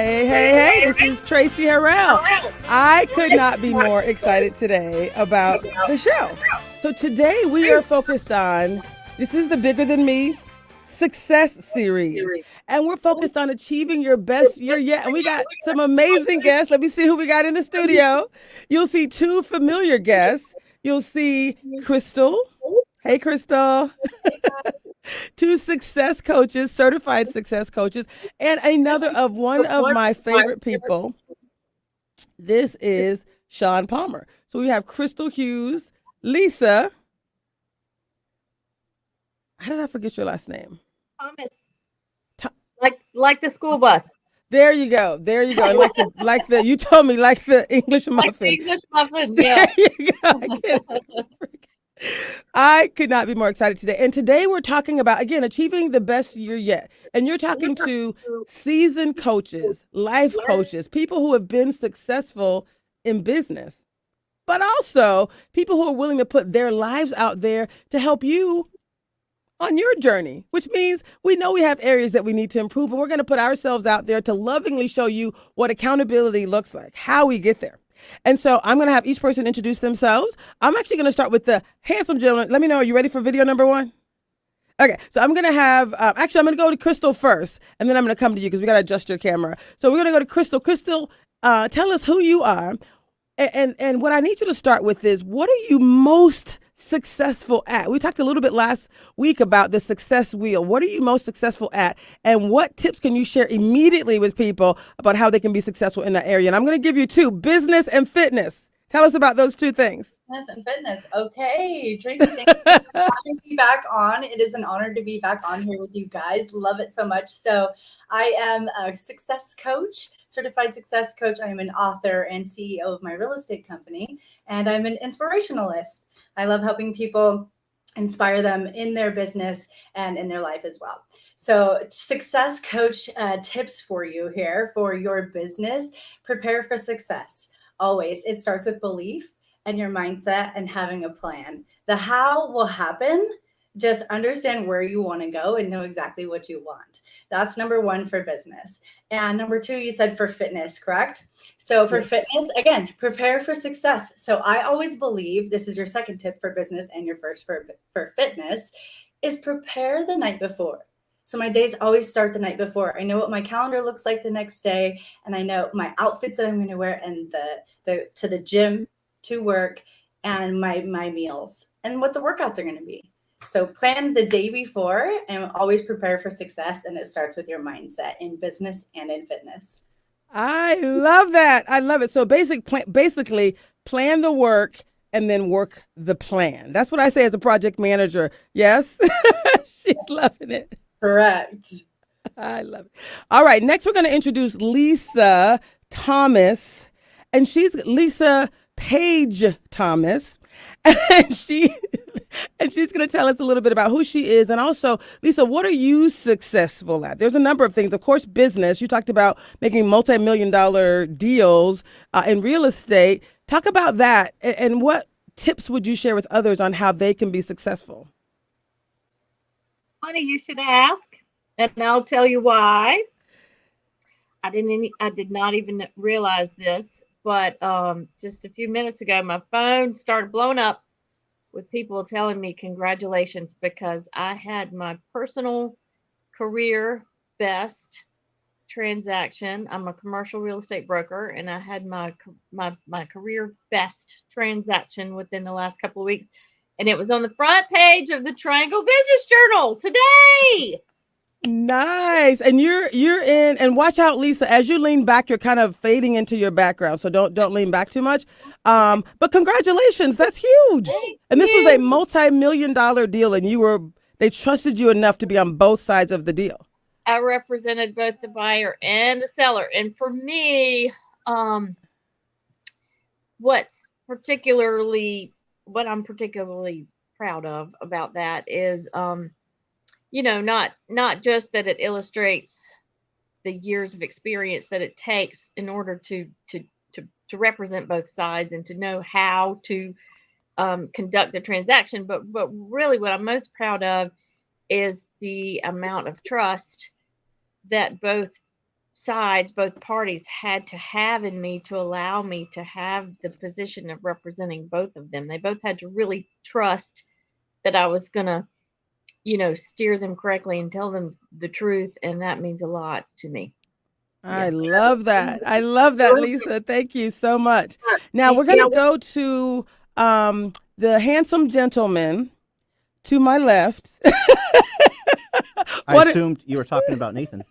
Hey, this is Traci Harrell. I could not be more excited today about the show. So today we are focused on, this is the Bigger Than Me Success Series. And we're focused on achieving your best year yet. And we got some amazing guests. Let me see who we got in the studio. You'll see two familiar guests. You'll see Crystal. Hey, Crystal. Two success coaches, certified success coaches, and another of one of my favorite people. This is Sean Palmer. So we have Crystal Hughes, Lisa. How did I forget your last name? Thomas. Like the school bus. There you go. Like the you told me like the English muffin. Like the English muffin. Yeah. There you go. I could not be more excited today. And today we're talking about, again, achieving the best year yet. And you're talking to seasoned coaches, life coaches, people who have been successful in business, but also people who are willing to put their lives out there to help you on your journey, which means we know we have areas that we need to improve. And we're going to put ourselves out there to lovingly show you what accountability looks like, how we get there. And so I'm going to have each person introduce themselves. I'm actually going to start with the handsome gentleman. Let me know, are you ready for video number one? Okay, so I'm going to have, I'm going to go to Crystal first, and then I'm going to come to you because we got to adjust your camera. So we're going to go to Crystal. Crystal, tell us who you are. And what I need you to start with is, what are you most successful at? We talked a little bit last week about the success wheel. What are you most successful at? And what tips can you share immediately with people about how they can be successful in that area? And I'm going to give you two, business and fitness. Tell us about those two things. Business and fitness. Okay. Traci, thank you for having me back on. It is an honor to be back on here with you guys. Love it so much. So I am a success coach, certified success coach. I am an author and CEO of my real estate company, and I'm an inspirationalist. I love helping people inspire them in their business and in their life as well. So success coach tips for you here for your business. Prepare for success. Always. It starts with belief and your mindset and having a plan. The how will happen. Just understand where you want to go and know exactly what you want. That's number one for business. And number two, you said for fitness, correct? So for fitness, again, prepare for success. So I always believe, this is your second tip for business and your first for fitness, is prepare the night before. So my days always start the night before. I know what my calendar looks like the next day, and I know my outfits that I'm going to wear and the to the gym, to work, and my meals, and what the workouts are going to be. So plan the day before and always prepare for success. And it starts with your mindset in business and in fitness. I love that. I love it. So basically plan the work and then work the plan. That's what I say as a project manager. Yes. She's loving it. Correct. I love it. All right. Next, we're going to introduce Lisa Thomas, and she's Lisa Page Thomas. And she's going to tell us a little bit about who she is. And also, Lisa, what are you successful at? There's a number of things. Of course, business. You talked about making multi-million-dollar deals in real estate. Talk about that. And what tips would you share with others on how they can be successful? Funny you should ask, and I'll tell you why. I did not even realize this. But just a few minutes ago, my phone started blowing up with people telling me congratulations because I had my personal career best transaction. I'm a commercial real estate broker, and I had my career best transaction within the last couple of weeks, and it was on the front page of the Triangle Business Journal today. Nice. And you're in, and watch out, Lisa, as you lean back, you're kind of fading into your background. So don't lean back too much. But congratulations. That's huge. And this was a multi-million-dollar deal, and they trusted you enough to be on both sides of the deal. I represented both the buyer and the seller. And for me, what I'm particularly proud of about that is, not just that it illustrates the years of experience that it takes in order to represent both sides and to know how to conduct the transaction, but really what I'm most proud of is the amount of trust that both sides, both parties had to have in me to allow me to have the position of representing both of them. They both had to really trust that I was going to, steer them correctly and tell them the truth. And that means a lot to me. I Yeah. love that. I love that, Lisa. Thank you so much. Now we're going to go to the handsome gentleman to my left. I assumed you were talking about Nathan.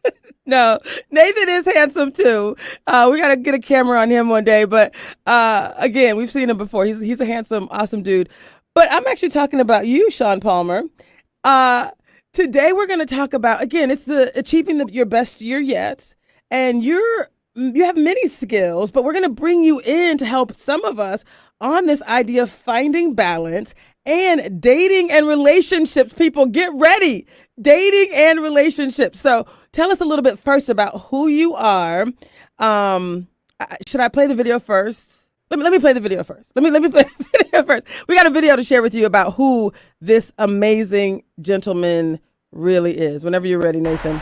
No, Nathan is handsome too. We got to get a camera on him one day. But again, we've seen him before. He's a handsome, awesome dude. But I'm actually talking about you, Sean Palmer. Today we're going to talk about, again, it's the achieving your best year yet. And you have many skills, but we're going to bring you in to help some of us on this idea of finding balance and dating and relationships. People, get ready. Dating and relationships. So tell us a little bit first about who you are. Should I play the video first? Let me play the video first. Let me play the video first. We got a video to share with you about who this amazing gentleman really is. Whenever you're ready, Nathan.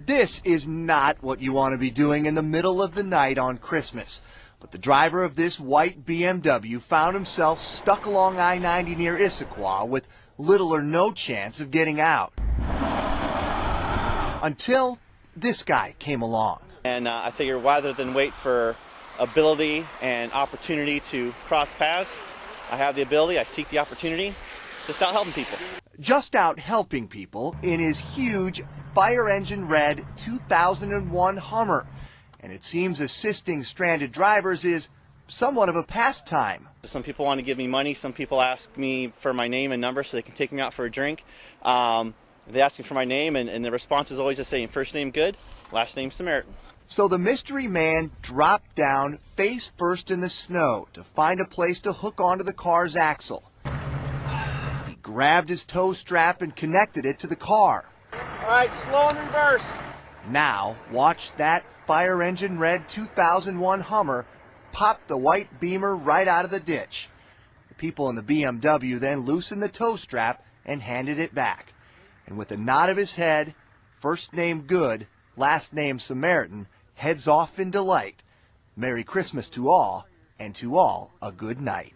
This is not what you want to be doing in the middle of the night on Christmas. But the driver of this white BMW found himself stuck along I-90 near Issaquah with little or no chance of getting out. Until this guy came along. And I figured rather than wait for ability and opportunity to cross paths, I have the ability, I seek the opportunity to start helping people. Just out helping people in his huge fire engine red 2001 Hummer. And it seems assisting stranded drivers is somewhat of a pastime. Some people want to give me money. Some people ask me for my name and number so they can take me out for a drink. They ask me for my name, and the response is always the same. First name Good, last name Samaritan. So the mystery man dropped down face first in the snow to find a place to hook onto the car's axle. He grabbed his tow strap and connected it to the car. All right, slow in reverse. Now, watch that fire engine red 2001 Hummer pop the white Beamer right out of the ditch. The people in the BMW then loosened the tow strap and handed it back. And with a nod of his head, first name Good, last name Samaritan, heads off in delight. Merry Christmas to all, and to all a good night.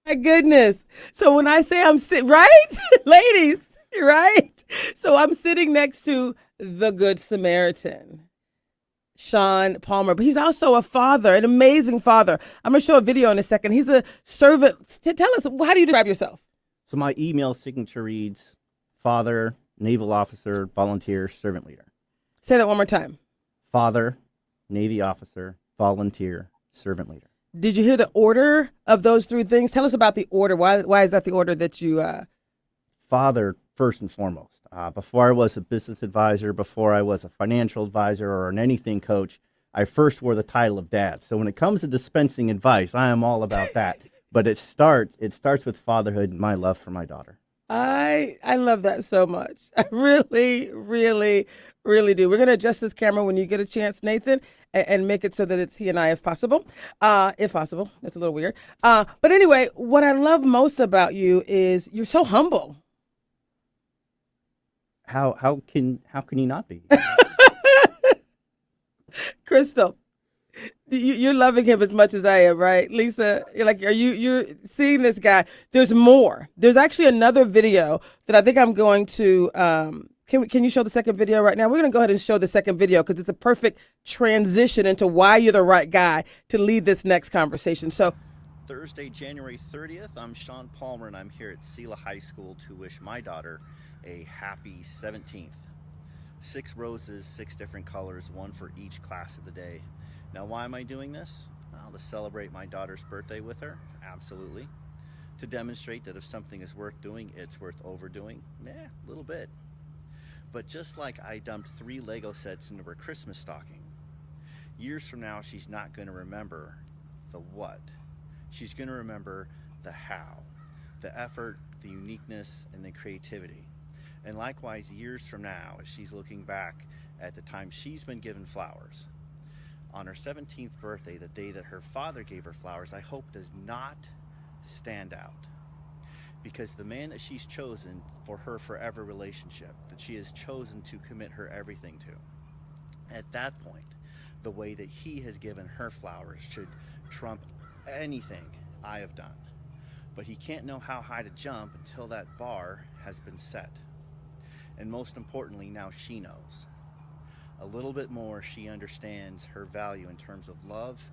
My goodness. So when I say I'm sitting, right? Ladies, right? So I'm sitting next to the Good Samaritan, Sean Palmer, but he's also a father, an amazing father. I'm going to show a video in a second. He's a servant. Tell us, how do you describe yourself? So my email signature reads, father, naval officer, volunteer, servant leader. Say that one more time. Father, Navy officer, volunteer, servant leader. Did you hear the order of those three things? Tell us about the order. Why is that the order that you... Father, first and foremost. Before I was a business advisor, before I was a financial advisor or an anything coach, I first wore the title of dad. So when it comes to dispensing advice, I am all about that. But it starts with fatherhood and my love for my daughter. I love that so much. I really, really, really do. We're going to adjust this camera when you get a chance, Nathan, and make it so that it's he and I if possible. If possible. That's a little weird. But anyway, what I love most about you is you're so humble. How can you not be? Crystal, you're loving him as much as I am, right? Lisa, you're seeing this guy. There's more. There's actually another video that I think I'm going to, can you show the second video right now? We're going to go ahead and show the second video because it's a perfect transition into why you're the right guy to lead this next conversation. So Thursday, January 30th, I'm Sean Palmer, and I'm here at Sela High School to wish my daughter a happy 17th. 6 roses, 6 different colors, 1 for each class of the day. Now, why am I doing this? Well, to celebrate my daughter's birthday with her, absolutely. To demonstrate that if something is worth doing, it's worth overdoing, a little bit. But just like I dumped 3 Lego sets into her Christmas stocking, years from now, she's not going to remember the what. She's going to remember the how, the effort, the uniqueness, and the creativity. And likewise, years from now, as she's looking back at the time she's been given flowers, on her 17th birthday, the day that her father gave her flowers, I hope does not stand out. because the man that she's chosen for her forever relationship, that she has chosen to commit her everything to, at that point, the way that he has given her flowers should trump anything I have done. But he can't know how high to jump until that bar has been set. And most importantly, now she knows. A little bit more, she understands her value in terms of love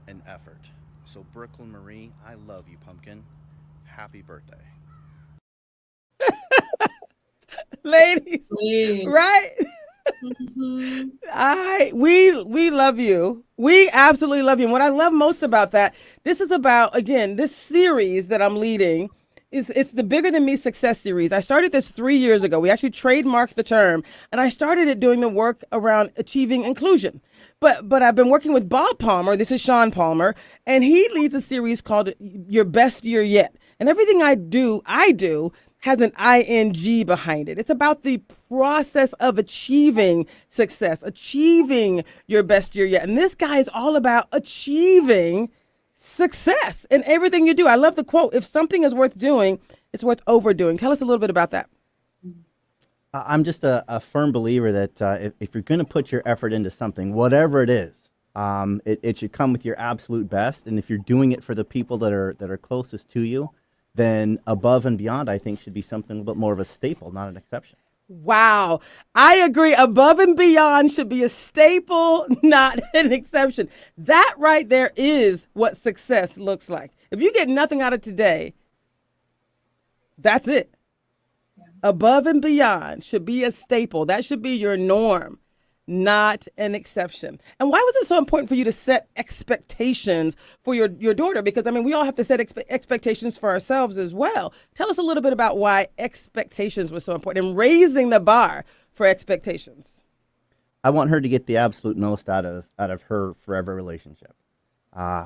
and effort. So Brooklyn Marie, I love you, pumpkin. Happy birthday. Ladies, Sweet. right? We love you. We absolutely love you. And what I love most about that, this is about, again, this series that I'm leading it's the Bigger Than Me Success Series. I started this 3 years ago. We actually trademarked the term, and I started it doing the work around achieving inclusion. But I've been working with Bob Palmer. This is Sean Palmer, and he leads a series called Your Best Year Yet. And everything I do has an ing behind it. It's about the process of achieving success, achieving your best year yet. And this guy is all about achieving success in everything you do. I love the quote, if something is worth doing, it's worth overdoing. Tell us a little bit about that. I'm just a firm believer that if you're going to put your effort into something, whatever it is, it should come with your absolute best. And if you're doing it for the people that are closest to you, then above and beyond, I think, should be something a little bit more of a staple, not an exception. Wow. I agree. Above and beyond should be a staple, not an exception. That right there is what success looks like. If you get nothing out of today, that's it. Yeah. Above and beyond should be a staple. That should be your norm, not an exception. And why was it so important for you to set expectations for your daughter? Because, I mean, we all have to set expectations for ourselves as well. Tell us a little bit about why expectations were so important and raising the bar for expectations. I want her to get the absolute most out of her forever relationship,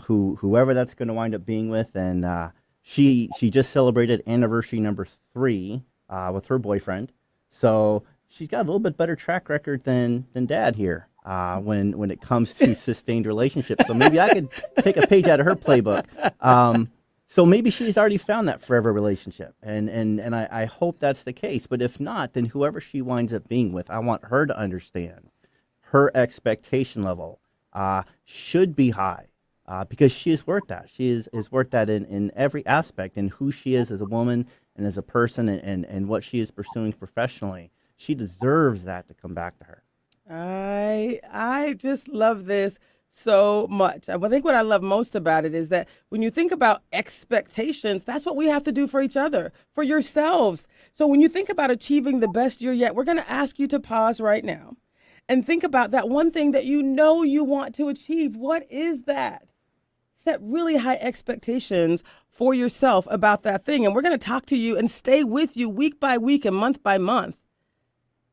whoever that's going to wind up being with. And she just celebrated anniversary number 3 with her boyfriend. So she's got a little bit better track record than Dad here when it comes to sustained relationships. So maybe I could take a page out of her playbook. So maybe she's already found that forever relationship, and I hope that's the case. But if not, then whoever she winds up being with, I want her to understand her expectation level should be high because she is worth that. She is worth that in every aspect, in who she is as a woman and as a person and what she is pursuing professionally. She deserves that to come back to her. I just love this so much. I think what I love most about it is that when you think about expectations, that's what we have to do for each other, for yourselves. So when you think about achieving the best year yet, we're going to ask you to pause right now and think about that one thing that you know you want to achieve. What is that? Set really high expectations for yourself about that thing. And we're going to talk to you and stay with you week by week and month by month.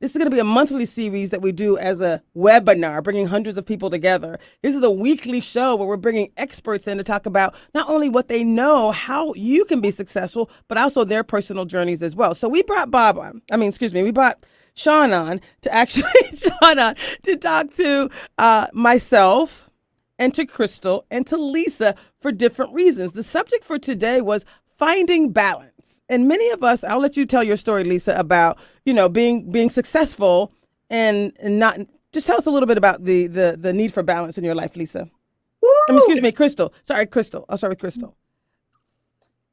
This is going to be a monthly series that we do as a webinar, bringing hundreds of people together. This is a weekly show where we're bringing experts in to talk about not only what they know, how you can be successful, but also their personal journeys as well. So we brought we brought Sean on to talk to myself and to Crystal and to Lisa for different reasons. The subject for today was finding balance. And many of us, I'll let you tell your story, Lisa, about, being successful and not, just tell us a little bit about the need for balance in your life, Lisa. Excuse me, Crystal. Sorry, Crystal. I'll start with Crystal.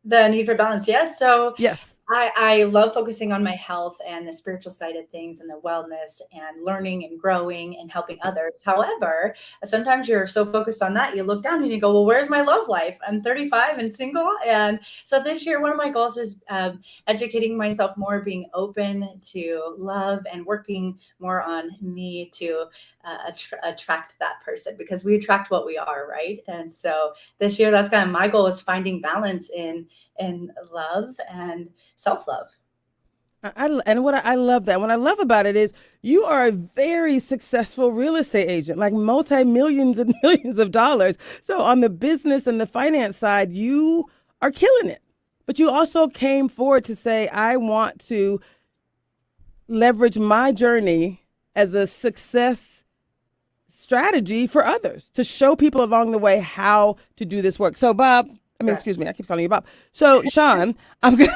The need for balance, yes. So yes. I love focusing on my health and the spiritual side of things and the wellness and learning and growing and helping others. However, sometimes you're so focused on that, you look down and you go, well, where's my love life? I'm 35 and single. And so this year, one of my goals is educating myself more, being open to love and working more on me to attract that person, because we attract what we are, right? And so this year, that's kind of my goal, is finding balance in love and self-love. What I love that. What I love about it is you are a very successful real estate agent, like multi-millions and millions of dollars. So on the business and the finance side, you are killing it. But you also came forward to say, I want to leverage my journey as a success strategy for others, to show people along the way how to do this work. So Bob, excuse me, I keep calling you Bob. So, Sean, I'm gonna,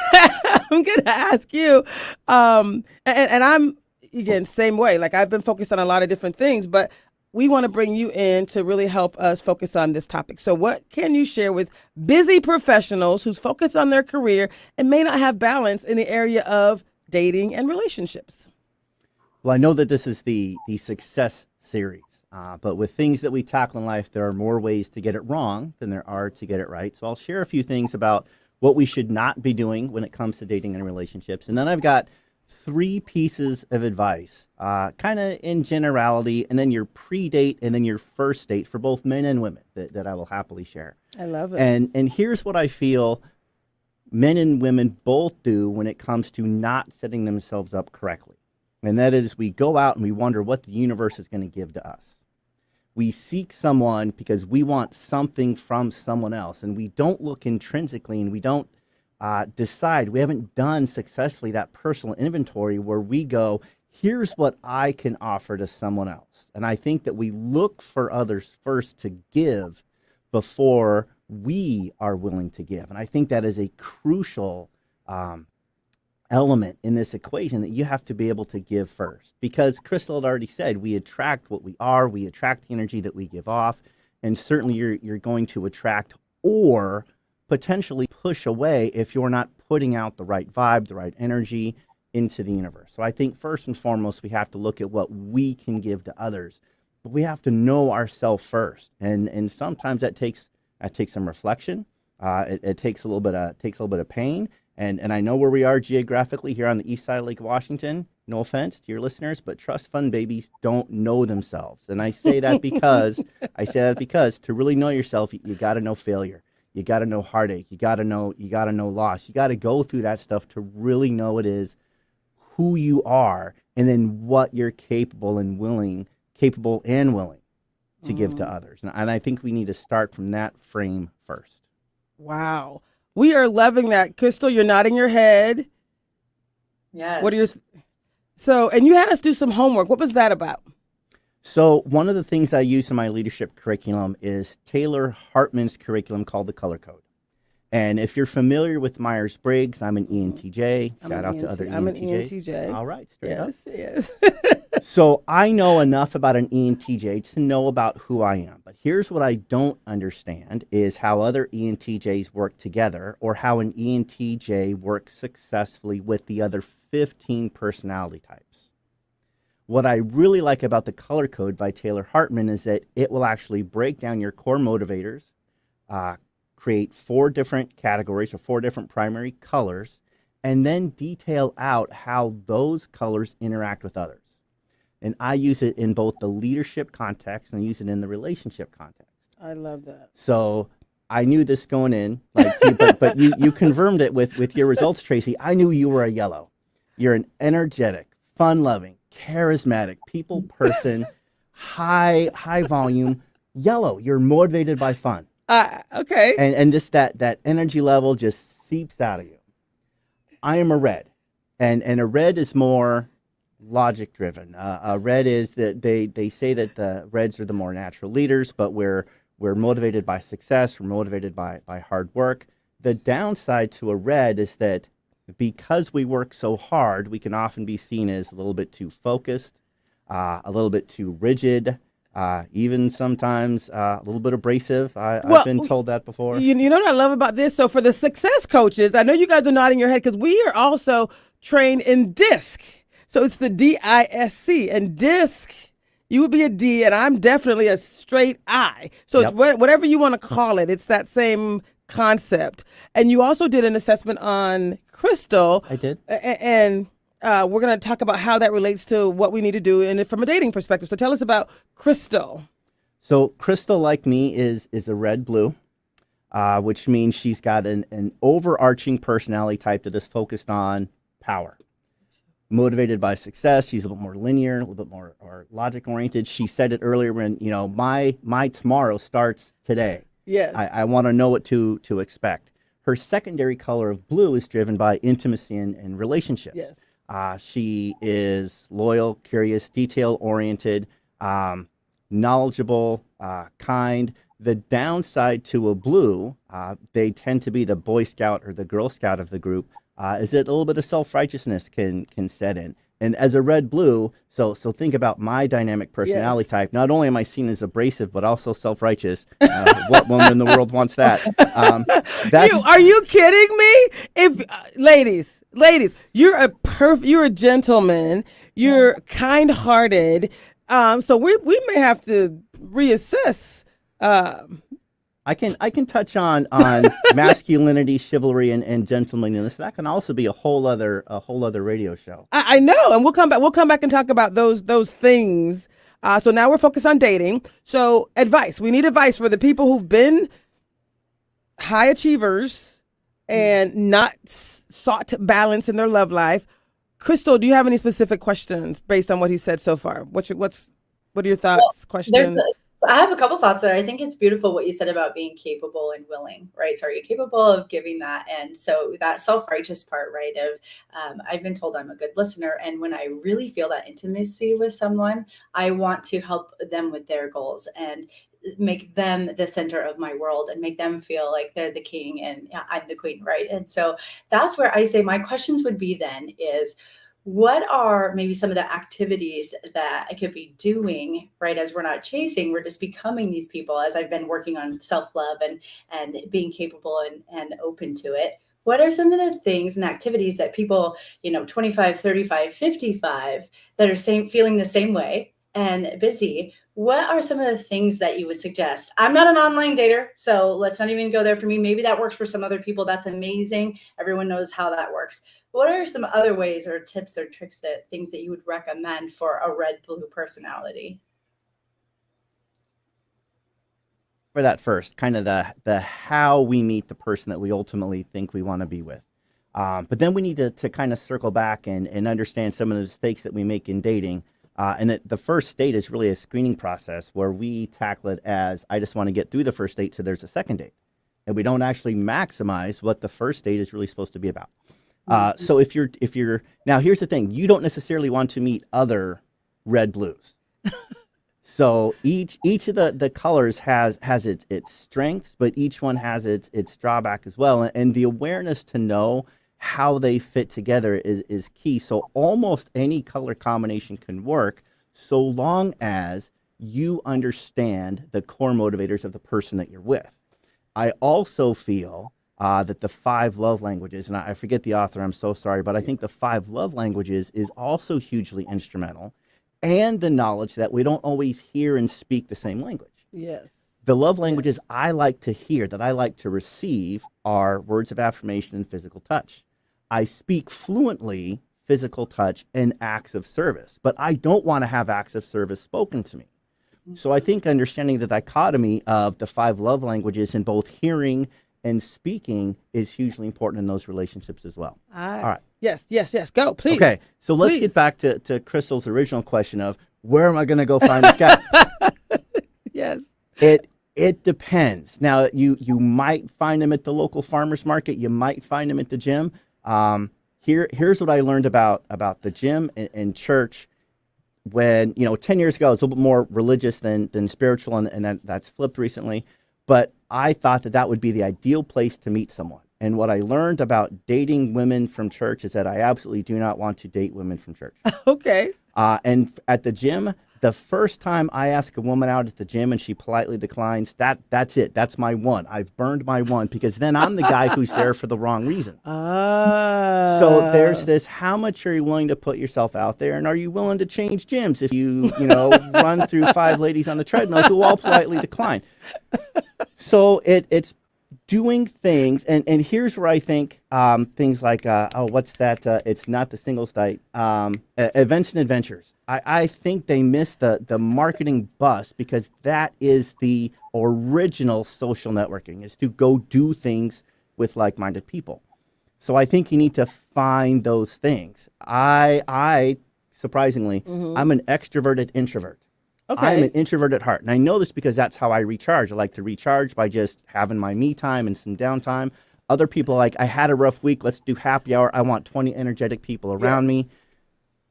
I'm gonna ask you, and I'm again same way. Like I've been focused on a lot of different things, but we want to bring you in to really help us focus on this topic. So, what can you share with busy professionals who's focused on their career and may not have balance in the area of dating and relationships? Well, I know that this is the success series, but with things that we tackle in life, there are more ways to get it wrong than there are to get it right. So I'll share a few things about what we should not be doing when it comes to dating and relationships. And then I've got 3 pieces of advice, kind of in generality, and then your pre-date and then your first date for both men and women that I will happily share. I love it. And here's what I feel men and women both do when it comes to not setting themselves up correctly. And that is we go out and we wonder what the universe is going to give to us. We seek someone because we want something from someone else, and we don't look intrinsically, and we don't decide. We haven't done successfully that personal inventory where we go, here's what I can offer to someone else. And I think that we look for others first to give before we are willing to give. And I think that is a crucial element in this equation, that you have to be able to give first, because Crystal had already said we attract what we are, we attract the energy that we give off, and certainly you're going to attract or potentially push away if you're not putting out the right vibe, the right energy into the universe. So I think first and foremost we have to look at what we can give to others, but we have to know ourselves first, and sometimes that takes some reflection. It takes a little bit of pain. And I know where we are geographically here on the east side of Lake Washington. No offense to your listeners, but trust fund babies don't know themselves. And I say that because to really know yourself, you got to know failure. You got to know heartache. You got to know loss. You got to go through that stuff to really know it is who you are, and then what you're capable and willing to give to others. And I think we need to start from that frame first. Wow. We are loving that. Crystal, you're nodding your head. Yes. What are your and you had us do some homework. What was that about? So one of the things I use in my leadership curriculum is Taylor Hartman's curriculum called the Color Code. And if you're familiar with Myers-Briggs, I'm an ENTJ. Shout out to other ENTJs. I'm an ENTJ. All right, straight up. Yes. So I know enough about an ENTJ to know about who I am. But here's what I don't understand is how other ENTJs work together, or how an ENTJ works successfully with the other 15 personality types. What I really like about the Color Code by Taylor Hartman is that it will actually break down your core motivators, create 4 different categories or 4 different primary colors, and then detail out how those colors interact with others. And I use it in both the leadership context and I use it in the relationship context. I love that. So I knew this going in, but you confirmed it with your results, Traci. I knew you were a yellow. You're an energetic, fun-loving, charismatic people person, high volume yellow. You're motivated by fun. Okay. And just that energy level just seeps out of you. I am a red, and a red is more logic driven. A red is that they say that the reds are the more natural leaders, but we're motivated by success. We're motivated by hard work. The downside to a red is that because we work so hard, we can often be seen as a little bit too focused, a little bit too rigid, even sometimes a little bit abrasive. I've been told that before. You know what I love about this? So for the success coaches, I know you guys are nodding your head because we are also trained in DISC. So it's the DISC, and DISC, you would be a D, and I'm definitely a straight I. So Yep. It's whatever you want to call it. It's that same concept. And you also did an assessment on Crystal. I did. And we're going to talk about how that relates to what we need to do from a dating perspective. So tell us about Crystal. So Crystal, like me, is a red-blue, which means she's got an overarching personality type that is focused on power. Motivated by success. She's a little more linear, a little bit more or logic-oriented. She said it earlier when, my tomorrow starts today. Yes. I want to know what to expect. Her secondary color of blue is driven by intimacy and relationships. Yes. She is loyal, curious, detail-oriented, knowledgeable, kind. The downside to a blue, they tend to be the Boy Scout or the Girl Scout of the group, is that a little bit of self-righteousness can set in. And as a red blue, so think about my dynamic personality type. Not only am I seen as abrasive, but also self-righteous. What woman in the world wants that? Are you kidding me? If ladies, you're a gentleman. You're kind-hearted. So we may have to reassess. I can touch on masculinity, chivalry, and gentlemanliness. That can also be a whole other radio show. I know, and we'll come back and talk about those things. So now we're focused on dating. So advice. We need advice for the people who've been high achievers and not sought balance in their love life. Crystal, do you have any specific questions based on what he said so far? What are your thoughts, questions? I have a couple thoughts there. I think it's beautiful what you said about being capable and willing, right? So are you capable of giving that? And so that self-righteous part, right? Of I've been told I'm a good listener. And when I really feel that intimacy with someone, I want to help them with their goals and make them the center of my world and make them feel like they're the king and I'm the queen, right? And so that's where I say my questions would be then is, what are maybe some of the activities that I could be doing, right? As we're not chasing, we're just becoming these people as I've been working on self-love and being capable and open to it. What are some of the things and activities that people, 25, 35, 55 that are feeling the same way and busy? What are some of the things that you would suggest? I'm not an online dater, so let's not even go there for me. Maybe that works for some other people. That's amazing. Everyone knows how that works. What are some other ways or tips or tricks things that you would recommend for a red-blue personality? For that first, kind of the how we meet the person that we ultimately think we want to be with. But then we need to kind of circle back and understand some of the mistakes that we make in dating. And that the first date is really a screening process where we tackle it as, I just want to get through the first date so there's a second date. And we don't actually maximize what the first date is really supposed to be about. So if you're now, here's the thing, you don't necessarily want to meet other red blues. So each of the colors has its strengths, but each one has its drawback as well. And the awareness to know how they fit together is key. So almost any color combination can work so long as you understand the core motivators of the person that you're with. I also feel that the 5 love languages, and I forget the author, I'm so sorry, but I think the 5 love languages is also hugely instrumental, and the knowledge that we don't always hear and speak the same language. Yes. The love languages I like to hear, that I like to receive, are words of affirmation and physical touch. I speak fluently physical touch and acts of service, but I don't want to have acts of service spoken to me. So I think understanding the dichotomy of the 5 love languages in both hearing and speaking is hugely important in those relationships as well. All right. Yes. Go, please. Okay, so let's get back to Crystal's original question of where am I going to go find this guy? Yes. It depends. Now, you might find him at the local farmer's market. You might find him at the gym. Here's what I learned about the gym and church. When 10 years ago, I was a little bit more religious than spiritual, and that's flipped recently. But I thought that would be the ideal place to meet someone. And what I learned about dating women from church is that I absolutely do not want to date women from church. Okay. And at the gym, the first time I ask a woman out at the gym and she politely declines, that's it. That's my one. I've burned my one, because then I'm the guy who's there for the wrong reason. So there's this, how much are you willing to put yourself out there? And are you willing to change gyms if you run through 5 ladies on the treadmill who all politely decline? So it's doing things, and here's where I think things like, what's that? It's not the singles site, events and adventures. I think they miss the marketing bus, because that is the original social networking, is to go do things with like-minded people. So I think you need to find those things. I surprisingly, I'm an extroverted introvert. Okay. I'm an introvert at heart. And I know this because that's how I recharge. I like to recharge by just having my me time and some downtime. Other people are like, I had a rough week. Let's do happy hour. I want 20 energetic people around me.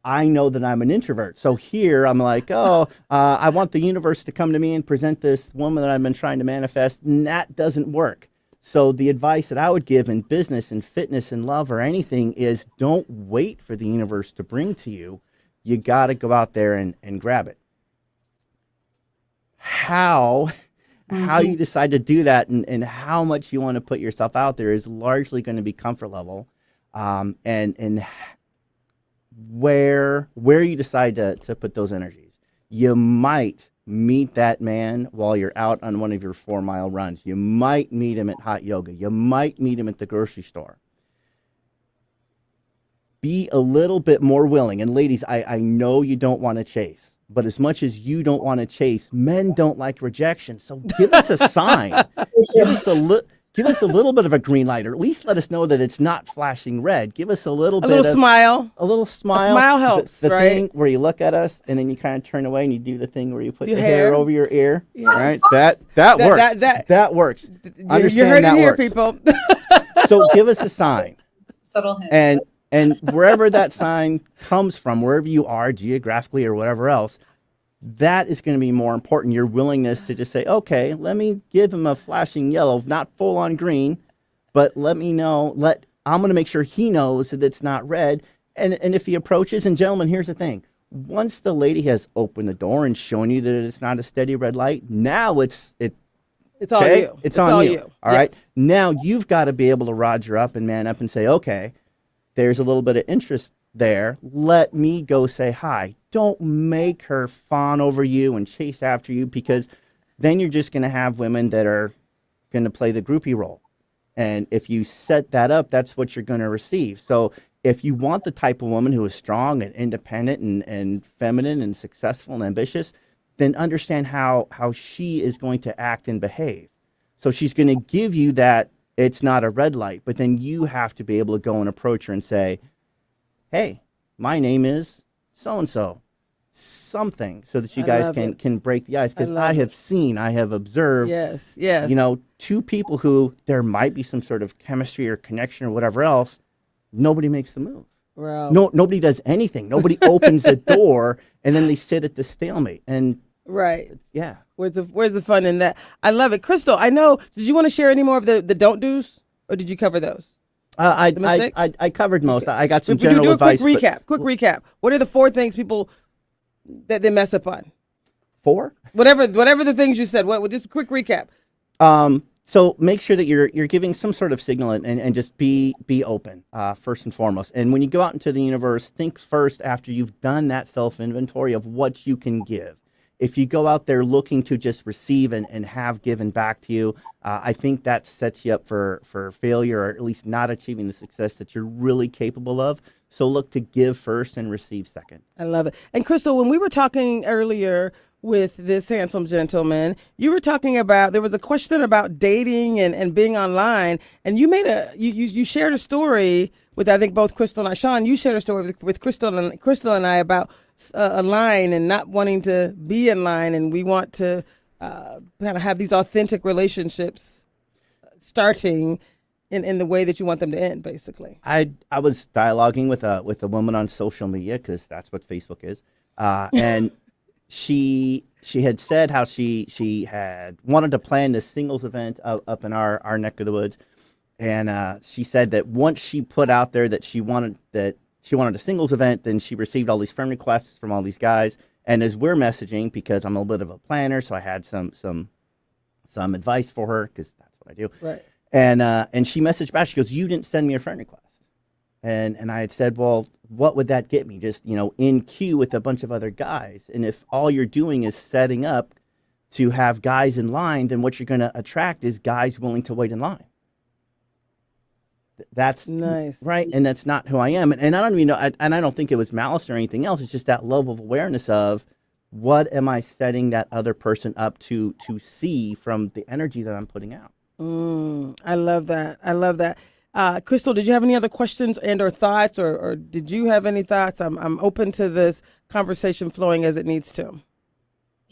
I know that I'm an introvert. So here I'm like, I want the universe to come to me and present this woman that I've been trying to manifest. And that doesn't work. So the advice that I would give in business and fitness and love or anything is don't wait for the universe to bring to you. You got to go out there and grab it. How you decide to do that and how much you want to put yourself out there is largely going to be comfort level, and where you decide to put those energies. You might meet that man while you're out on one of your 4-mile runs. You might meet him at hot yoga. You might meet him at the grocery store. Be a little bit more willing. And ladies, I know you don't want to chase, but as much as you don't want to chase, men don't like rejection. So give us a sign. Give us a little bit of a green light, or at least let us know that it's not flashing red. Give us a little smile. A little smile. A smile helps, the right? thing where you look at us and then you kind of turn away and you do the thing where you put your your hair hair over your ear. Yes. Right? That works. That works. You heard it here, people. So give us a sign. Subtle hint. And wherever that sign comes from, wherever you are geographically or whatever else, that is going to be more important. Your willingness to just say, okay, let me give him a flashing yellow, not full on green, but let me know. I'm going to make sure he knows that it's not red. And if he approaches, and gentlemen, here's the thing. Once the lady has opened the door and shown you that it's not a steady red light, now it's all okay? you. It's all you. All right. Yes. Now you've got to be able to roger up and man up and say, okay, there's a little bit of interest there. Let me go say hi. Don't make her fawn over you and chase after you, because then you're just going to have women that are going to play the groupie role. And if you set that up, that's what you're going to receive. So if you want the type of woman who is strong and independent and feminine and successful and ambitious, then understand how she is going to act and behave. So she's going to give you that it's not a red light, but then you have to be able to go and approach her and say, hey, my name is so-and-so, something, so that you guys can break the ice. Because I have observed, yes, two people who there might be some sort of chemistry or connection or whatever else, nobody makes the move. Wow. Nobody does anything. Nobody opens the door, and then they sit at the stalemate. And right. Yeah. Where's the fun in that? I love it. Crystal, I know, did you want to share any more of the don't do's, or did you cover those? I covered most. Okay. I got some general advice. Quick recap. What are the 4 things people that they mess up on? 4? Whatever the things you said. What? Just a quick recap. So make sure that you're giving some sort of signal and just be open, first and foremost. And when you go out into the universe, think first after you've done that self-inventory of what you can give. If you go out there looking to just receive and have given back to you, I think that sets you up for failure, or at least not achieving the success that you're really capable of. So look to give first and receive second. I love it. And Crystal, when we were talking earlier with this handsome gentleman, you were talking about, there was a question about dating and being online, and you made you shared a story with, I think, both Crystal and I. Sean, you shared a story with Crystal and I about a line and not wanting to be in line, and we want to kind of have these authentic relationships starting in the way that you want them to end, basically. I was dialoguing with a woman on social media, because that's what Facebook is, and she had said how she had wanted to plan this singles event up in our neck of the woods, and she said that once she put out there that she wanted a singles event, then she received all these friend requests from all these guys. And as we're messaging, because I'm a little bit of a planner, so I had some advice for her, because that's what I do. Right. And she messaged back. She goes, "You didn't send me a friend request." And I had said, "Well, what would that get me? Just, in queue with a bunch of other guys. And if all you're doing is setting up to have guys in line, then what you're going to attract is guys willing to wait in line." That's nice, right? And that's not who I am. And I don't even know, and I don't think it was malice or anything else. It's just that level of awareness of what am I setting that other person up to see from the energy that I'm putting out. I love that. Crystal, did you have any other questions and or thoughts, or did you have any thoughts? I'm open to this conversation flowing as it needs to.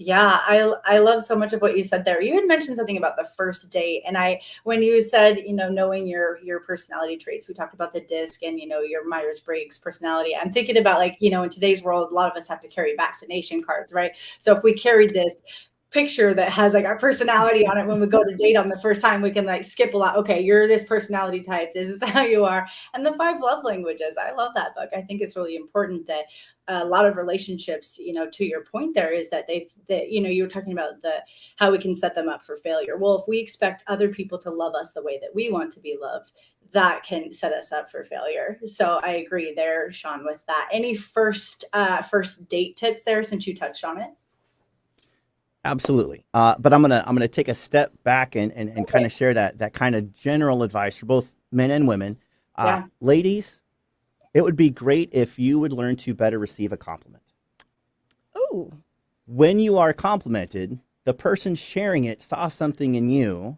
Yeah, I love so much of what you said there. You had mentioned something about the first date, and when you said, knowing your personality traits, we talked about the DISC and your Myers-Briggs personality. I'm thinking about, like, in today's world, a lot of us have to carry vaccination cards, right? So if we carried this picture that has like our personality on it when we go to date on the first time, we can like skip a lot. Okay, you're this personality type, this is how you are. And the 5 love languages, I love that book. I think it's really important that a lot of relationships, to your point there, is that you were talking about how we can set them up for failure. Well, if we expect other people to love us the way that we want to be loved, that can set us up for failure. So I agree there, Sean, with that. Any first date tips there, since you touched on it? Absolutely. But I'm gonna take a step back and Okay. kind of share that kind of general advice for both men and women. Yeah. Ladies, it would be great if you would learn to better receive a compliment. Ooh. When you are complimented, the person sharing it saw something in you,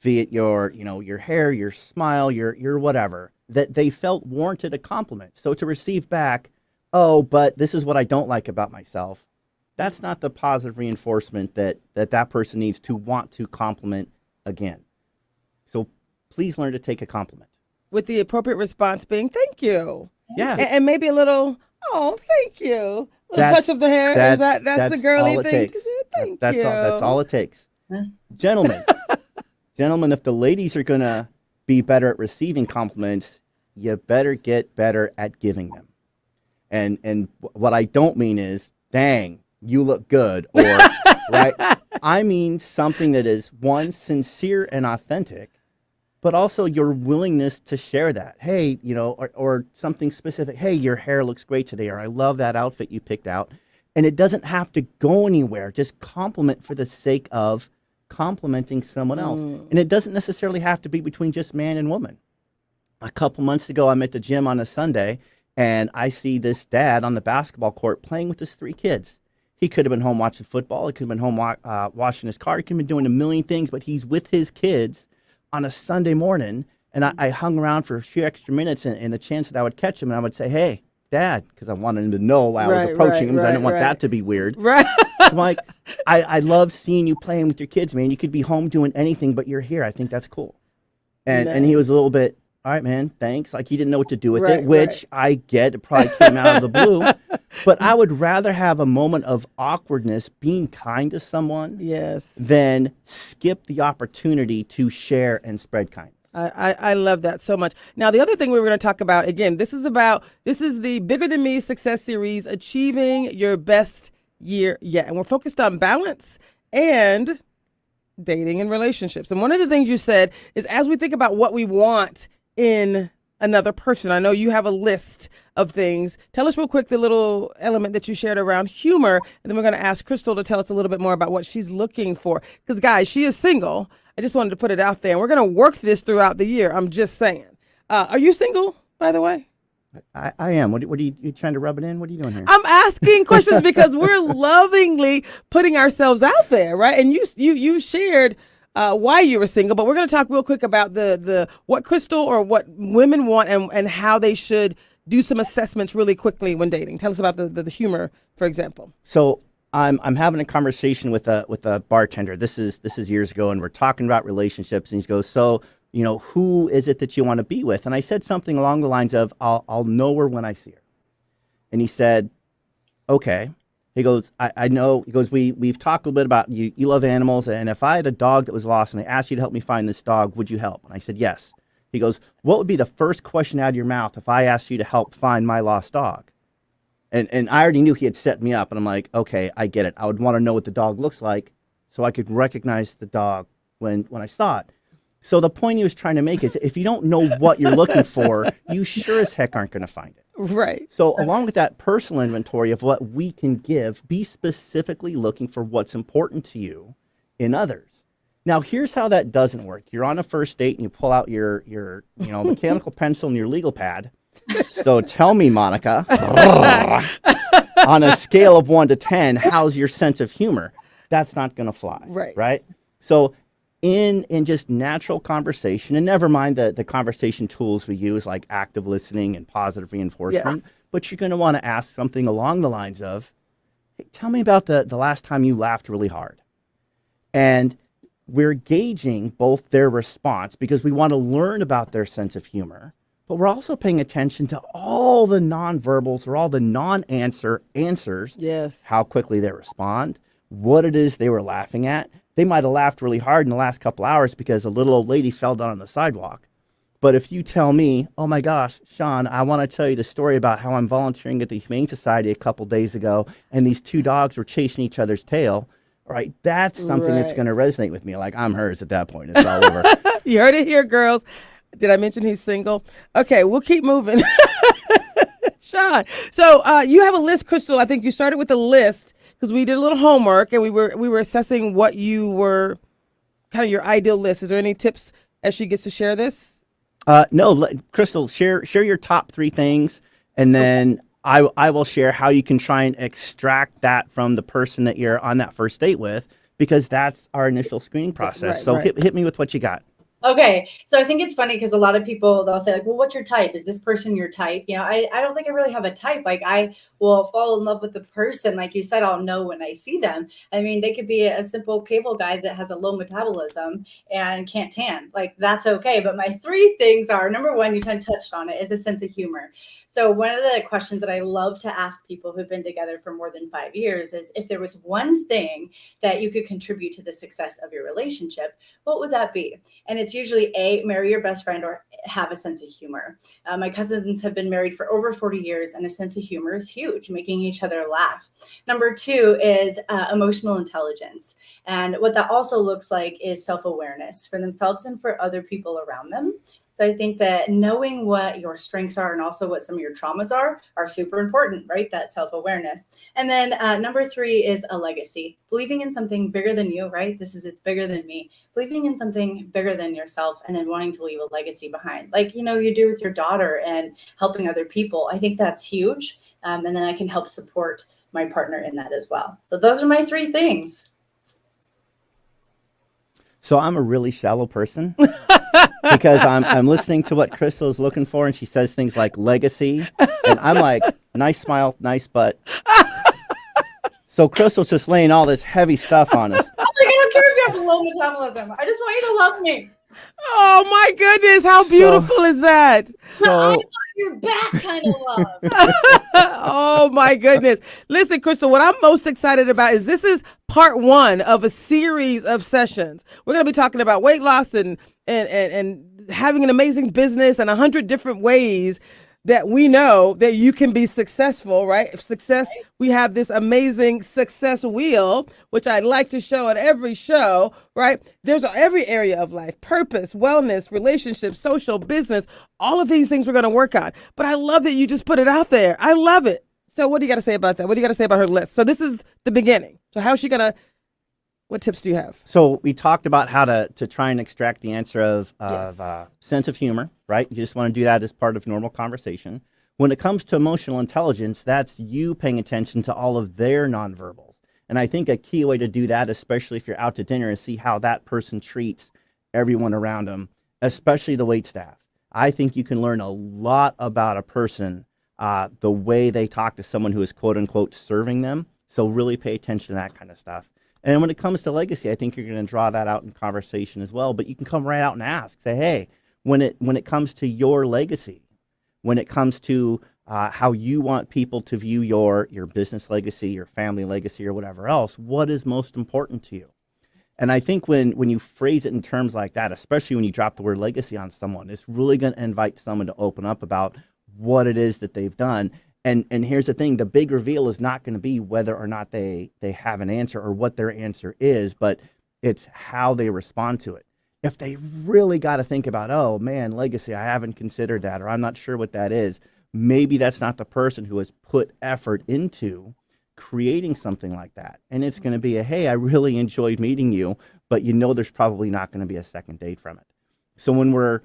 be it your hair, your smile, your whatever, that they felt warranted a compliment. So to receive back, oh, but this is what I don't like about myself, that's not the positive reinforcement that person needs to want to compliment again. So please learn to take a compliment. With the appropriate response being, thank you. Yeah. And maybe a little, oh, thank you. A little That's- touch of the hair. That's the girly all it thing takes. to do. Thank That's you. That's all it takes. Yeah. Gentlemen, if the ladies are going to be better at receiving compliments, you better get better at giving them. And what I don't mean is, dang, you look good, or right. I mean something that is, one, sincere and authentic, but also your willingness to share that. Hey, or something specific. Hey, your hair looks great today, or I love that outfit you picked out. And it doesn't have to go anywhere. Just compliment for the sake of complimenting someone else. And it doesn't necessarily have to be between just man and woman. A couple months ago, I'm at the gym on a Sunday, and I see this dad on the basketball court playing with his 3 kids. He could have been home watching football. He could have been home washing his car. He could have been doing a million things, but he's with his kids on a Sunday morning. And I hung around for a few extra minutes and the chance that I would catch him, and I would say, hey, Dad, because I wanted him to know why I was approaching him, because I didn't want that to be weird. Right. I'm like, I love seeing you playing with your kids, man. You could be home doing anything, but you're here. I think that's cool. And he was a little bit, all right, man, thanks. Like, he didn't know what to do with it, which I get. It probably came out of the blue. But I would rather have a moment of awkwardness being kind to someone than skip the opportunity to share and spread kindness. I love that so much. Now, the other thing we were going to talk about, again, this is the Bigger Than Me Success Series, Achieving Your Best Year Yet. And we're focused on balance and dating and relationships. And one of the things you said is, as we think about what we want in another person, I know you have a list of things. Tell us real quick the little element that you shared around humor, and then we're going to ask Crystal to tell us a little bit more about what she's looking for. Because, guys, she is single. I just wanted to put it out there. And we're going to work this throughout the year. I'm just saying. Are you single, by the way? I am. What are you trying to rub it in? What are you doing here? I'm asking questions because we're lovingly putting ourselves out there, right? And you shared why you were single, but we're going to talk real quick about the what Crystal or what women want and how they should do some assessments really quickly when dating. Tell us about the humor, for example. So I'm having a conversation with a bartender. This is years ago, and we're talking about relationships, and he goes, so, who is it that you want to be with? And I said something along the lines of, I'll know her when I see her. And he said, okay. He goes, I know. He goes, we've talked a little bit about you love animals, and if I had a dog that was lost and I asked you to help me find this dog, would you help? And I said, yes. He goes, what would be the first question out of your mouth if I asked you to help find my lost dog? And I already knew he had set me up, and I'm like, okay, I get it. I would want to know what the dog looks like so I could recognize the dog when I saw it. So the point he was trying to make is, if you don't know what you're looking for, you sure as heck aren't going to find it. Right. So along with that personal inventory of what we can give, be specifically looking for what's important to you in others. Now, here's how that doesn't work. You're on a first date and you pull out your mechanical pencil and your legal pad. So tell me, Monica, on a scale of 1 to 10, how's your sense of humor? That's not going to fly. Right. So in just natural conversation, and never mind the conversation tools we use like active listening and positive reinforcement, but you're going to want to ask something along the lines of, hey, tell me about the last time you laughed really hard. And we're gauging both their response because we want to learn about their sense of humor, but we're also paying attention to all the nonverbals or all the answers. Yes. How quickly they respond, what it is they were laughing at. They might have laughed really hard in the last couple hours because a little old lady fell down on the sidewalk. But if you tell me, oh my gosh, Sean, I want to tell you the story about how I'm volunteering at the Humane Society a couple days ago, and these two dogs were chasing each other's tail, right? That's something that's going to resonate with me. Like, I'm hers at that point. It's all over. You heard it here, girls. Did I mention he's single? Okay, we'll keep moving. Sean, so you have a list, Crystal. I think you started with a list because we did a little homework and we were assessing what you were, kind of your ideal list. Is there any tips as she gets to share this? No, Crystal, share your top 3 things, and then I will share how you can try and extract that from the person that you're on that first date with, because that's our initial screening process. Hit me with what you got. Okay. So I think it's funny because a lot of people, they'll say like, well, what's your type? Is this person your type? You know, I don't think I really have a type. Like I will fall in love with the person. Like you said, I'll know when I see them. I mean, they could be a simple cable guy that has a low metabolism and can't tan. Like that's okay. But my 3 things are, number 1, you kind of touched on it, is a sense of humor. So one of the questions that I love to ask people who've been together for more than 5 years is, if there was one thing that you could contribute to the success of your relationship, what would that be? And it's usually A, marry your best friend, or have a sense of humor. My cousins have been married for over 40 years, and a sense of humor is huge, making each other laugh. Number 2 is emotional intelligence. And what that also looks like is self-awareness for themselves and for other people around them. So I think that knowing what your strengths are and also what some of your traumas are super important, right? That self-awareness. And then number 3 is a legacy, believing in something bigger than you, right? It's bigger than me, believing in something bigger than yourself, and then wanting to leave a legacy behind, like, you know, you do with your daughter and helping other people. I think that's huge. And then I can help support my partner in that as well. So those are my 3 things. So I'm a really shallow person because I'm listening to what Crystal is looking for, and she says things like legacy, and I'm like, nice smile, nice butt. So Crystal's just laying all this heavy stuff on us. I don't care if you have a low metabolism. I just want you to love me. Oh my goodness, how beautiful is that? So I got your back kind of love. Oh my goodness. Listen, Crystal, what I'm most excited about is this is part 1 of a series of sessions. We're going to be talking about weight loss and having an amazing business and 100 different ways that we know that you can be successful, right? Success, we have this amazing success wheel, which I like to show at every show, right? There's every area of life, purpose, wellness, relationships, social, business, all of these things we're going to work on. But I love that you just put it out there. I love it. So what do you got to say about that? What do you got to say about her list? So this is the beginning. So how's she going to, what tips do you have? So we talked about how to try and extract the answer of Yes. Sense of humor, right? You just want to do that as part of normal conversation. When it comes to emotional intelligence, that's you paying attention to all of their nonverbals. And I think a key way to do that, especially if you're out to dinner, is see how that person treats everyone around them, especially the wait staff. I think you can learn a lot about a person, the way they talk to someone who is quote unquote serving them. So really pay attention to that kind of stuff. And when it comes to legacy, I think you're going to draw that out in conversation as well. But you can come right out and ask, say, hey, when it comes to your legacy, when it comes to how you want people to view your business legacy, your family legacy, or whatever else, what is most important to you? And I think when you phrase it in terms like that, especially when you drop the word legacy on someone, it's really going to invite someone to open up about what it is that they've done. And here's the thing, the big reveal is not going to be whether or not they have an answer or what their answer is, but it's how they respond to it. If they really got to think about, oh man, legacy, I haven't considered that, or I'm not sure what that is, maybe that's not the person who has put effort into creating something like that. And it's going to be hey, I really enjoyed meeting you, but you know there's probably not going to be a second date from it. So when we're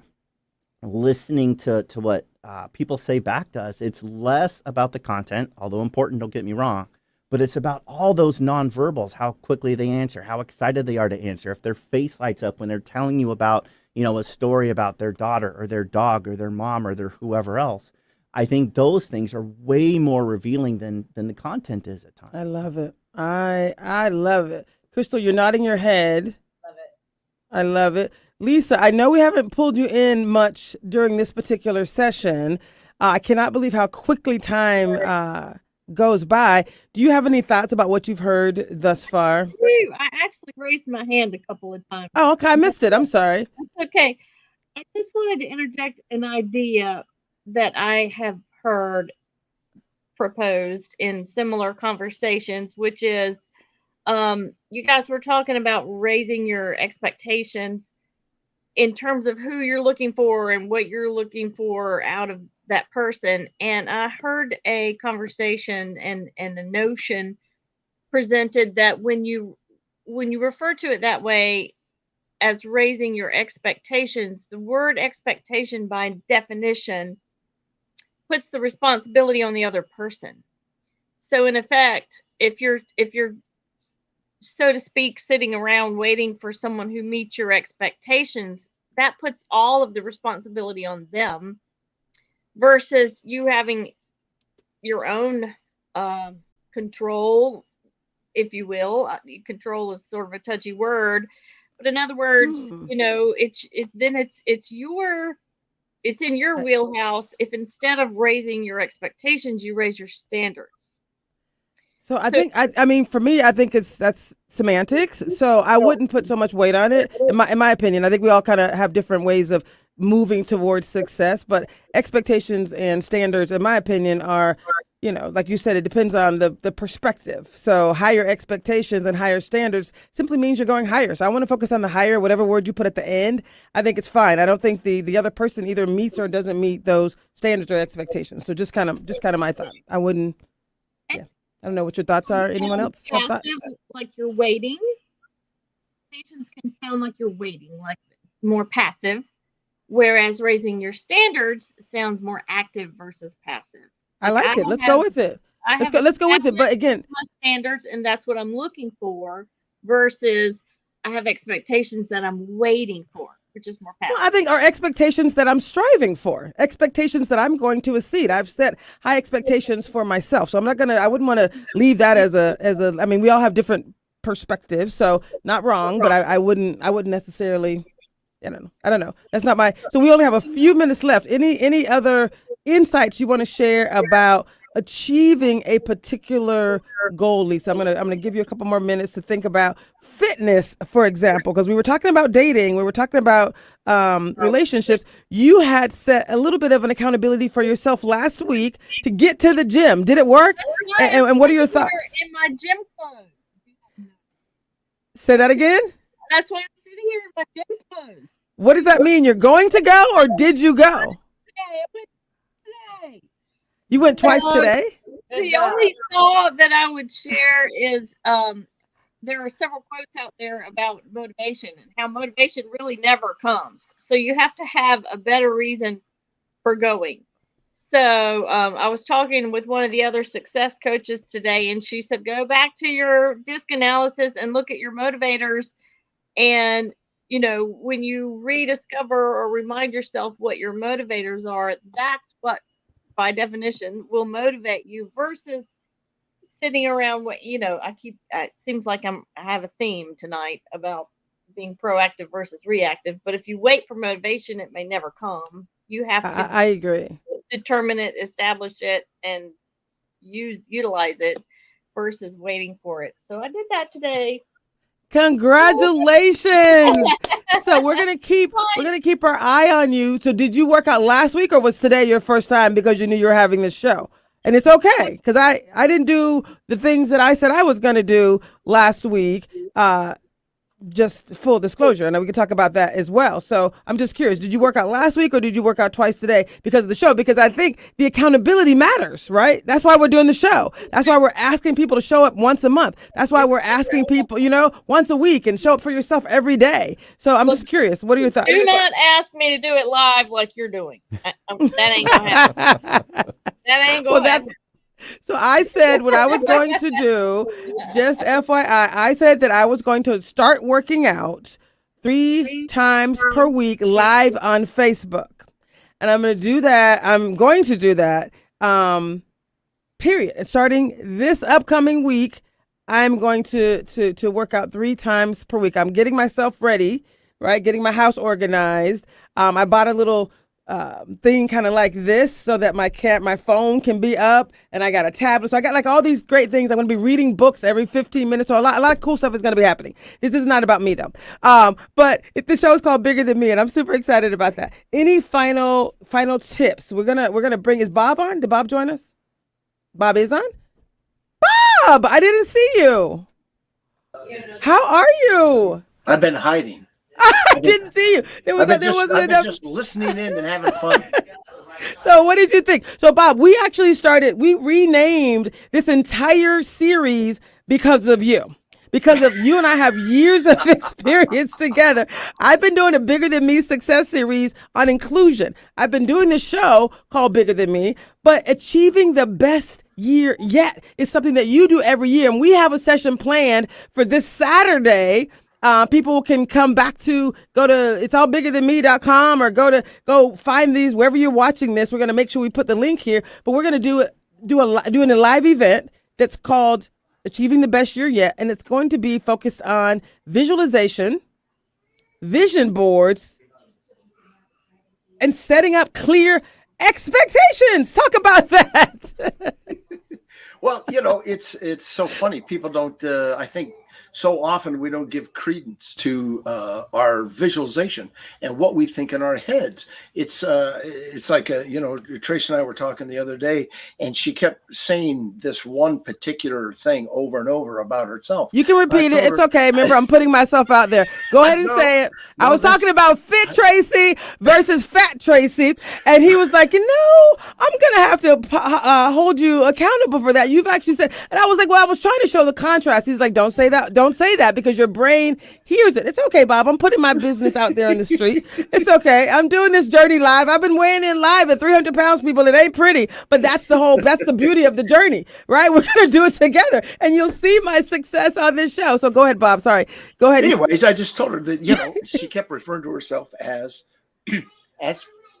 listening to what people say back to us, it's less about the content, although important, don't get me wrong, but it's about all those nonverbals, how quickly they answer, how excited they are to answer, if their face lights up when they're telling you about, a story about their daughter or their dog or their mom or their whoever else. I think those things are way more revealing than the content is at times. I love it. I love it. Crystal, you're nodding your head. Love it. I love it. Lisa, I know we haven't pulled you in much during this particular session. I cannot believe how quickly time goes by. Do you have any thoughts about what you've heard thus far? I actually raised my hand a couple of times. Oh, okay. I missed it. I'm sorry. That's okay. I just wanted to interject an idea that I have heard proposed in similar conversations, which is you guys were talking about raising your expectations in terms of who you're looking for and what you're looking for out of that person. And I heard a conversation and a notion presented that when you refer to it that way as raising your expectations, the word expectation by definition puts the responsibility on the other person. So in effect, if you're so to speak sitting around waiting for someone who meets your expectations, that puts all of the responsibility on them versus you having your own control, if you will. Control is sort of a touchy word, but in other words, it's in your wheelhouse if instead of raising your expectations, you raise your standards. So I think, I mean, for me, I think that's semantics. So I wouldn't put so much weight on it. In my opinion, I think we all kind of have different ways of moving towards success, but expectations and standards, in my opinion, are, like you said, it depends on the perspective. So higher expectations and higher standards simply means you're going higher. So I want to focus on the higher, whatever word you put at the end. I think it's fine. I don't think the other person either meets or doesn't meet those standards or expectations. So just kind of my thought. I wouldn't. I don't know what your thoughts are. Anyone else have thoughts? Like you're waiting. Expectations can sound like you're waiting, like more passive, whereas raising your standards sounds more active versus passive. I like it. Let's go with it. Let's go with it. But again, my standards, and that's what I'm looking for, versus I have expectations that I'm waiting for, which is more passive. No, I think our expectations that I'm striving for, expectations that I'm going to exceed. I've set high expectations for myself. So I wouldn't want to leave that as a, I mean, we all have different perspectives. So not wrong, but I wouldn't necessarily, I don't know. That's not so we only have a few minutes left. Any other insights you want to share about achieving a particular goal, Lisa? I'm gonna give you a couple more minutes to think about fitness, for example, because we were talking about dating, we were talking about relationships. You had set a little bit of an accountability for yourself last week to get to the gym. Did it work? And what are your thoughts? In my gym clothes. Say that again? That's why I'm sitting here in my gym clothes. What does that mean? You're going to go, or did you go? Today. You went twice today? The only thought that I would share is there are several quotes out there about motivation and how motivation really never comes. So you have to have a better reason for going. So I was talking with one of the other success coaches today, and she said, go back to your DISC analysis and look at your motivators. And, when you rediscover or remind yourself what your motivators are, that's what, by definition, will motivate you versus sitting around. It seems like I have a theme tonight about being proactive versus reactive. But if you wait for motivation, it may never come. You have to. I agree. Determine it, establish it, and utilize it versus waiting for it. So I did that today. Congratulations. So we're gonna keep our eye on you. So did you work out last week, or was today your first time because you knew you were having this show? And it's okay, because I didn't do the things that I said I was gonna do last week. Just full disclosure, and we can talk about that as well. So I'm just curious, did you work out last week or did you work out twice today because of the show? Because I think the accountability matters, right? That's why we're doing the show. That's why we're asking people to show up once a month. That's why we're asking people, once a week, and show up for yourself every day. So I'm just curious, what are your thoughts? Do not ask me to do it live like you're doing. That ain't gonna happen. That ain't gonna happen. So I said what I was going to do, just FYI, I said that I was going to start working out 3 times per week live on Facebook. and I'm going to do that. I'm going to do that. Period. And starting this upcoming week, I'm going to work out 3 times per week. I'm getting myself ready, right? Getting my house organized. I bought a little thing kind of like this so that my phone can be up, and I got a tablet. So I got like all these great things. I'm going to be reading books every 15 minutes. So a lot of cool stuff is going to be happening. This is not about me though. But the show is called Bigger Than Me, and I'm super excited about that. Any final tips? We're gonna bring, is Bob on? Did Bob join us? Bob is on? Bob, I didn't see you. How are you? I've been hiding. I didn't see you. I've been just listening in and having fun. So what did you think? So Bob, we renamed this entire series because of you. Because of you and I have years of experience together. I've been doing a Bigger Than Me success series on inclusion. I've been doing this show called Bigger Than Me, but achieving the best year yet is something that you do every year. And we have a session planned for this Saturday. People can come back to go to itsallbiggerthanme.com or go find these wherever you're watching this. We're going to make sure we put the link here, but we're going to doing a live event that's called Achieving the Best Year Yet, and it's going to be focused on visualization, vision boards, and setting up clear expectations. Talk about that. Well, it's so funny. People don't, I think so often we don't give credence to our visualization and what we think in our heads. It's like, Trace and I were talking the other day, and she kept saying this one particular thing over and over about herself. You can repeat it. It's okay. Remember, I'm putting myself out there. Go ahead and say it. I was talking about fit Tracy versus fat Tracy, and he was like, I'm going to have to hold you accountable for that. You've actually said, and I was like, well, I was trying to show the contrast. He's like, don't say that. Don't say that because your brain hears it. It's okay, Bob. I'm putting my business out there in the street. It's okay. I'm doing this journey live. I've been weighing in live at 300 pounds, people. It ain't pretty, but that's the beauty of the journey, right? We're going to do it together, and you'll see my success on this show. So go ahead, Bob. Sorry. Go ahead. Anyways, I just told her that, she kept referring to herself as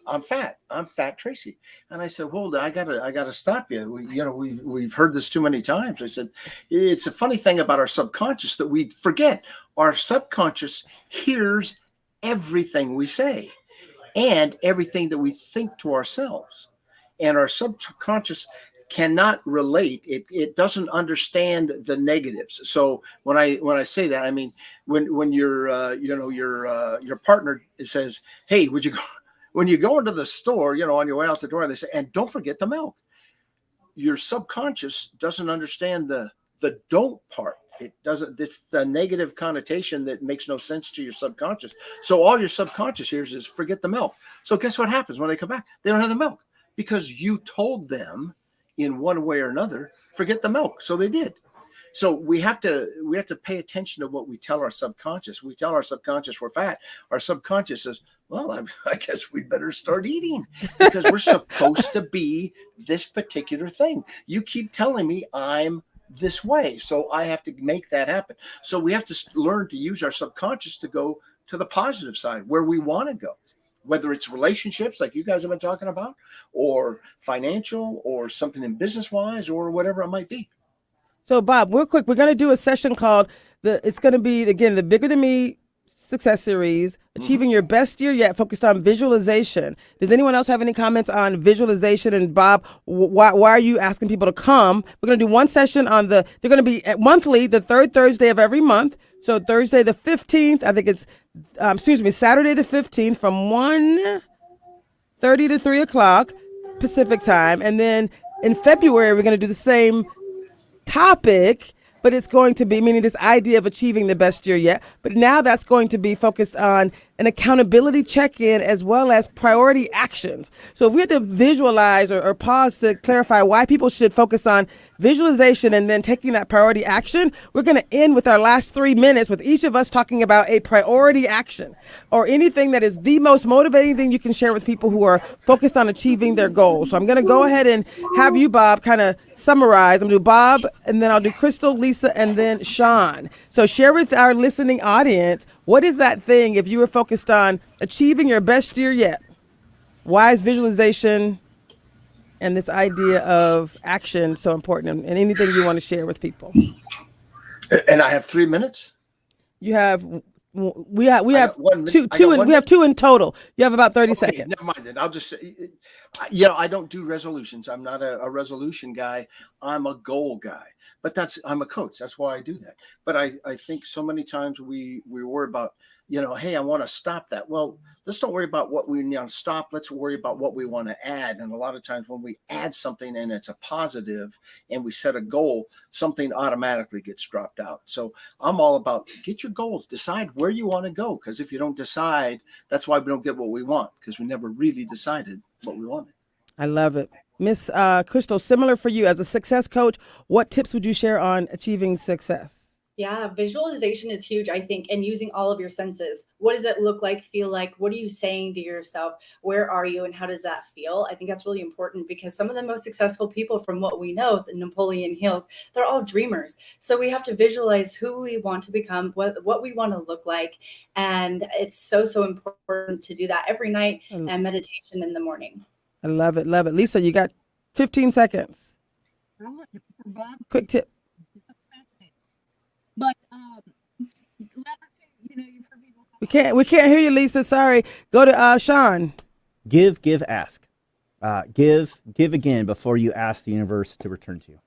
I'm fat Tracy. And I said, hold on, I gotta stop you. We've heard this too many times. I said, it's a funny thing about our subconscious that we forget. Our subconscious hears everything we say and everything that we think to ourselves. And our subconscious cannot relate. It doesn't understand the negatives. So when I say that, I mean, when your partner says, hey, would you go, when you go into the store, on your way out the door, they say, and don't forget the milk. Your subconscious doesn't understand the don't part. It doesn't. It's the negative connotation that makes no sense to your subconscious. So all your subconscious hears is forget the milk. So guess what happens when they come back? They don't have the milk because you told them in one way or another, forget the milk. So they did. So we have to pay attention to what we tell our subconscious. We tell our subconscious we're fat. Our subconscious says, well, I guess we better start eating because we're supposed to be this particular thing. You keep telling me I'm this way, so I have to make that happen. So we have to learn to use our subconscious to go to the positive side where we want to go, whether it's relationships like you guys have been talking about, or financial, or something in business-wise, or whatever it might be. So, Bob, real quick, we're going to do a session called it's going to be, again, the Bigger Than Me success series, Achieving Your Best Year Yet, focused on visualization. Does anyone else have any comments on visualization? And Bob, why are you asking people to come? We're going to do one session they're going to be monthly, the third Thursday of every month. So Thursday the 15th, I think it's, Saturday the 15th from 1:30 to 3 o'clock Pacific time. And then in February, we're going to do the same topic, but it's going to be, meaning this idea of achieving the best year yet. But now that's going to be focused on an accountability check-in as well as priority actions. So if we had to visualize or pause to clarify why people should focus on visualization and then taking that priority action, we're going to end with our last 3 minutes with each of us talking about a priority action or anything that is the most motivating thing you can share with people who are focused on achieving their goals. So I'm going to go ahead and have you, Bob, kind of summarize. I'm going to do Bob, and then I'll do Crystal, Lisa, and then Sean. So share with our listening audience, what is that thing if you were focused on achieving your best year yet? Why is visualization and this idea of action so important? And anything you want to share with people? And I have 3 minutes. You have we have I got 1 minute. I got we 1 have two in total. You have about 30 Okay, seconds. never mind then. I'll just say, I don't do resolutions. I'm not a resolution guy. I'm a goal guy. But I'm a coach. That's why I do that. But I think so many times we worry about, hey, I want to stop that. Well, let's don't worry about what we want to stop. Let's worry about what we want to add. And a lot of times when we add something and it's a positive and we set a goal, something automatically gets dropped out. So I'm all about get your goals, decide where you want to go. Because if you don't decide, that's why we don't get what we want, because we never really decided what we wanted. I love it. Miss Crystal, similar for you as a success coach, what tips would you share on achieving success? Yeah, visualization is huge, I think, and using all of your senses. What does it look like, feel like? What are you saying to yourself? Where are you and how does that feel? I think that's really important because some of the most successful people, from what we know, the Napoleon Hills, they're all dreamers. So we have to visualize who we want to become, what we want to look like. And it's so, so important to do that every night and meditation in the morning. I love it. Love it. Lisa, you got 15 seconds. Quick tip. But We can't hear you, Lisa. Sorry. Go to Sean. Give, ask. Give again before you ask the universe to return to you.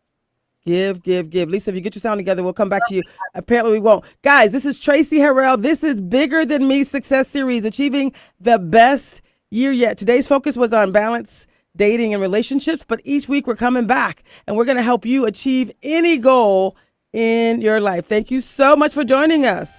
Give. Lisa, if you get your sound together, we'll come back to you. Apparently we won't. Guys, this is Traci Harrell. This is Bigger Than Me Success Series, achieving the best year yet. Today's focus was on balance, dating, and relationships, but each week we're coming back and we're going to help you achieve any goal in your life. Thank you so much for joining us.